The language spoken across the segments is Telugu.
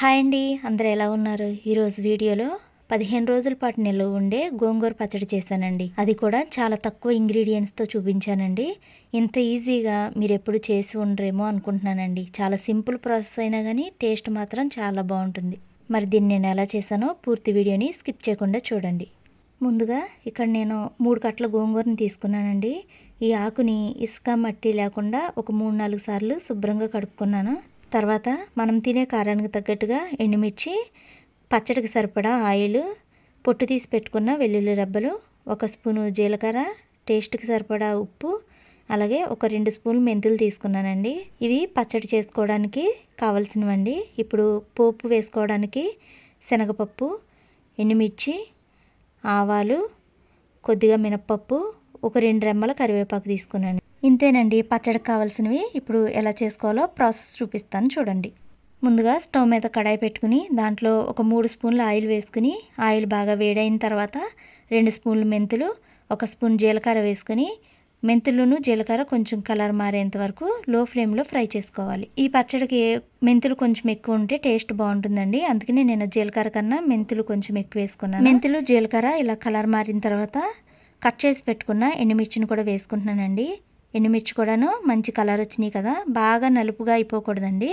హాయ్ అండి, అందరూ ఎలా ఉన్నారు? ఈరోజు వీడియోలో 15 రోజుల పాటు నిల్వ ఉండే గోంగూర పచ్చడి చేశానండి. అది కూడా చాలా తక్కువ ఇంగ్రీడియంట్స్తో చూపించానండి. ఇంత ఈజీగా మీరు ఎప్పుడు చేసి ఉండరేమో అనుకుంటున్నానండి. చాలా సింపుల్ ప్రాసెస్ అయినా కానీ టేస్ట్ మాత్రం చాలా బాగుంటుంది. మరి దీన్ని నేను ఎలా చేశానో పూర్తి వీడియోని స్కిప్ చేయకుండా చూడండి. ముందుగా ఇక్కడ నేను 3 కట్టల గోంగూరని తీసుకున్నానండి. ఈ ఆకుని ఇసుక మట్టి లేకుండా ఒక 3-4 సార్లు శుభ్రంగా కడుక్కున్నాను. తర్వాత మనం తినే కారానికి తగ్గట్టుగా ఎండుమిర్చి, పచ్చడికి సరిపడా ఆయిల్, పొట్టు తీసి పెట్టుకున్న వెల్లుల్లి రెబ్బలు, 1 స్పూను జీలకర్ర, టేస్ట్కి సరిపడా ఉప్పు, అలాగే ఒక 2 స్పూన్లు మెంతులు తీసుకున్నానండి. ఇవి పచ్చడి చేసుకోవడానికి కావాల్సినవండి. ఇప్పుడు పోపు వేసుకోవడానికి శనగపప్పు, ఎండుమిర్చి, ఆవాలు, కొద్దిగా మినప్పప్పు, ఒక 2 రెమ్మల కరివేపాకు తీసుకున్నాను. ఇంతేనండి పచ్చడికి కావాల్సినవి. ఇప్పుడు ఎలా చేసుకోవాలో ప్రాసెస్ చూపిస్తాను చూడండి. ముందుగా స్టవ్ మీద కడాయి పెట్టుకుని దాంట్లో ఒక 3 స్పూన్ల ఆయిల్ వేసుకుని, ఆయిల్ బాగా వేడైన తర్వాత 2 స్పూన్లు మెంతులు, 1 స్పూన్ జీలకర్ర వేసుకుని, మెంతులను జీలకర్ర కొంచెం కలర్ మారేంత వరకు లో ఫ్లేమ్లో ఫ్రై చేసుకోవాలి. ఈ పచ్చడికి మెంతులు కొంచెం ఎక్కువ ఉంటే టేస్ట్ బాగుంటుందండి. అందుకని నేను జీలకర్ర కన్నా మెంతులు కొంచెం ఎక్కువ వేసుకున్నాను. మెంతులు జీలకర్ర ఇలా కలర్ మారిన తర్వాత కట్ చేసి పెట్టుకున్న ఎండుమిర్చిని కూడా వేసుకుంటున్నానండి. ఎండుమిర్చి కూడాను మంచి కలర్ వచ్చినాయి కదా, బాగా నలుపుగా అయిపోకూడదండి.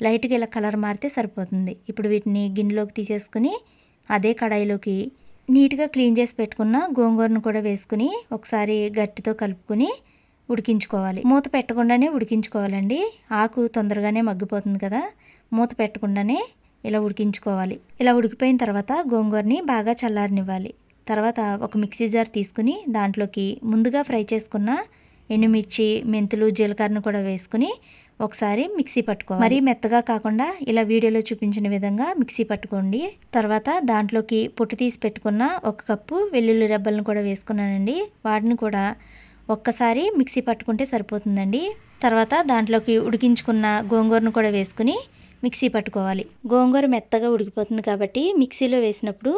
లైట్గా ఇలా కలర్ మారితే సరిపోతుంది. ఇప్పుడు వీటిని గిన్నెలోకి తీసేసుకుని అదే కడాయిలోకి నీట్గా క్లీన్ చేసి పెట్టుకున్న గోంగూరను కూడా వేసుకుని ఒకసారి గట్టితో కలుపుకుని ఉడికించుకోవాలి. మూత పెట్టకుండానే ఉడికించుకోవాలండి. ఆకు తొందరగానే మగ్గిపోతుంది కదా, మూత పెట్టకుండానే ఇలా ఉడికించుకోవాలి. ఇలా ఉడికిపోయిన తర్వాత గోంగూరని బాగా చల్లారనివ్వాలి. తర్వాత ఒక మిక్సీ జార్ తీసుకుని దాంట్లోకి ముందుగా ఫ్రై చేసుకున్న ఎండుమిర్చి, మెంతులు, జీలకర్రను కూడా వేసుకుని ఒకసారి మిక్సీ పట్టుకోవాలి. మరీ మెత్తగా కాకుండా ఇలా వీడియోలో చూపించిన విధంగా మిక్సీ పట్టుకోండి. తర్వాత దాంట్లోకి పొట్టు తీసి పెట్టుకున్న 1 కప్పు వెల్లుల్లి రెబ్బలను కూడా వేసుకున్నానండి. వాటిని కూడా ఒక్కసారి మిక్సీ పట్టుకుంటే సరిపోతుందండి. తర్వాత దాంట్లోకి ఉడికించుకున్న గోంగూరను కూడా వేసుకుని మిక్సీ పట్టుకోవాలి. గోంగూర మెత్తగా ఉడికిపోతుంది కాబట్టి మిక్సీలో వేసినప్పుడు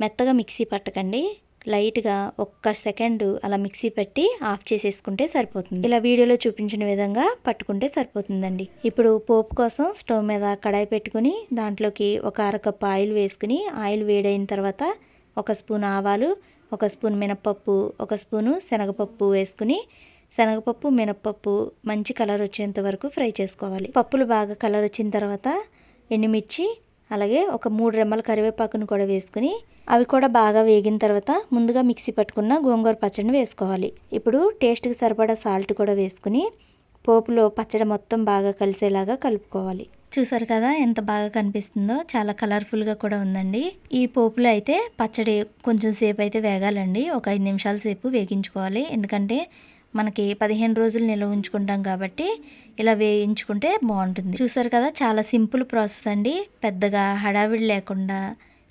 మెత్తగా మిక్సీ పట్టకండి. లైట్గా 1 సెకండ్ అలా మిక్సీ పెట్టి ఆఫ్ చేసేసుకుంటే సరిపోతుంది. ఇలా వీడియోలో చూపించిన విధంగా పట్టుకుంటే సరిపోతుందండి. ఇప్పుడు పోపు కోసం స్టవ్ మీద కడాయి పెట్టుకుని దాంట్లోకి ఒక 1/2 కప్పు ఆయిల్ వేసుకుని, ఆయిల్ వేడైన తర్వాత 1 స్పూన్ ఆవాలు, 1 స్పూన్ మినప్పప్పు, 1 స్పూను శనగపప్పు వేసుకుని శనగపప్పు, మినప్పప్పు మంచి కలర్ వచ్చేంత వరకు ఫ్రై చేసుకోవాలి. పప్పులు బాగా కలర్ వచ్చిన తర్వాత ఎండుమిర్చి, అలాగే ఒక 3 రెమ్మల కరివేపాకును కూడా వేసుకుని అవి కూడా బాగా వేగిన తర్వాత ముందుగా మిక్సీ పట్టుకున్న గోంగూర పచ్చడిని వేసుకోవాలి. ఇప్పుడు టేస్ట్కి సరిపడా సాల్ట్ కూడా వేసుకుని పోపులో పచ్చడి మొత్తం బాగా కలిసేలాగా కలుపుకోవాలి. చూసారు కదా ఎంత బాగా కనిపిస్తుందో, చాలా కలర్ఫుల్గా కూడా ఉందండి. ఈ పోపులో అయితే పచ్చడి కొంచెం సేపు అయితే వేగాలండి. ఒక 5 నిమిషాల సేపు వేగించుకోవాలి. ఎందుకంటే మనకి 15 రోజులు నిల్వ ఉంచుకుంటాం కాబట్టి ఇలా వేయించుకుంటే బాగుంటుంది. చూసారు కదా చాలా సింపుల్ ప్రాసెస్ అండి. పెద్దగా హడావిడి లేకుండా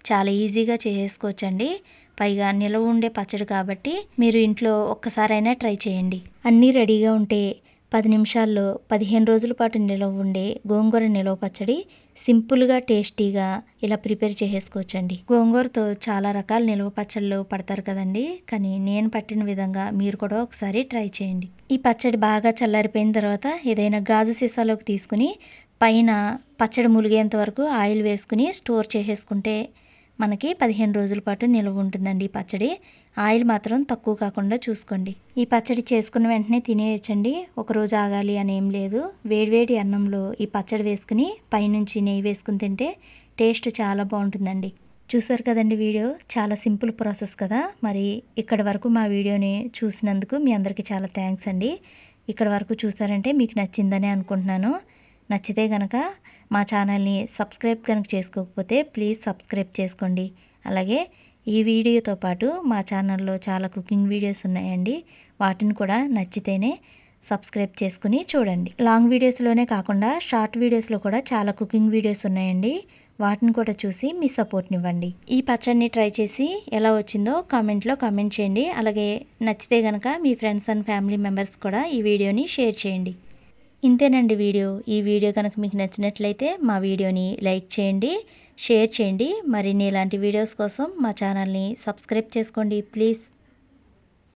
చాలా ఈజీగా చేసేసుకోవచ్చండి. పైగా నిల్వ ఉండే పచ్చడి కాబట్టి మీరు ఇంట్లో ఒక్కసారైనా ట్రై చేయండి. అన్నీ రెడీగా ఉంటే 10 నిమిషాల్లో 15 రోజుల పాటు నిల్వ ఉండే గోంగూర నిల్వ పచ్చడి సింపుల్గా టేస్టీగా ఇలా ప్రిపేర్ చేసేసుకోవచ్చండి. గోంగూరతో చాలా రకాల నిల్వ పచ్చళ్ళు పడతారు కదండి, కానీ నేను పట్టిన విధంగా మీరు కూడా ఒకసారి ట్రై చేయండి. ఈ పచ్చడి బాగా చల్లారిపోయిన తర్వాత ఏదైనా గాజు సీసాలోకి తీసుకుని పైన పచ్చడి ములిగేంత వరకు ఆయిల్ వేసుకుని స్టోర్ చేసేసుకుంటే మనకి 15 రోజుల పాటు నిల్వ ఉంటుందండి. ఈ పచ్చడి ఆయిల్ మాత్రం తక్కువ కాకుండా చూసుకోండి. ఈ పచ్చడి చేసుకున్న వెంటనే తినేయచ్చండి. ఒకరోజు ఆగాలి అని ఏం లేదు. వేడివేడి అన్నంలో ఈ పచ్చడి వేసుకుని పైనుంచి నెయ్యి వేసుకుని తింటే టేస్ట్ చాలా బాగుంటుందండి. చూసారు కదండి వీడియో, చాలా సింపుల్ ప్రాసెస్ కదా. మరి ఇక్కడ వరకు మా వీడియోని చూసినందుకు మీ అందరికీ చాలా థ్యాంక్స్ అండి. ఇక్కడ వరకు చూసారంటే మీకు నచ్చిందని అనుకుంటున్నాను. నచ్చితే కనుక మా ఛానల్ని సబ్స్క్రైబ్ కనుక చేసుకోకపోతే ప్లీజ్ సబ్స్క్రైబ్ చేసుకోండి. అలాగే ఈ వీడియోతో పాటు మా ఛానల్లో చాలా కుకింగ్ వీడియోస్ ఉన్నాయండి. వాటిని కూడా నచ్చితేనే సబ్స్క్రైబ్ చేసుకుని చూడండి. లాంగ్ వీడియోస్లోనే కాకుండా షార్ట్ వీడియోస్లో కూడా చాలా కుకింగ్ వీడియోస్ ఉన్నాయండి. వాటిని కూడా చూసి మీ సపోర్ట్ని ఇవ్వండి. ఈ పచ్చడిని ట్రై చేసి ఎలా వచ్చిందో కామెంట్లో కామెంట్ చేయండి. అలాగే నచ్చితే కనుక మీ ఫ్రెండ్స్ అండ్ ఫ్యామిలీ మెంబర్స్ కూడా ఈ వీడియోని షేర్ చేయండి. ఇంతేనండి వీడియో. ఈ వీడియో కనుక మీకు నచ్చినట్లయితే మా వీడియోని లైక్ చేయండి, షేర్ చేయండి. మరిన్ని ఇలాంటి వీడియోస్ కోసం మా ఛానల్ని సబ్స్క్రైబ్ చేసుకోండి ప్లీజ్.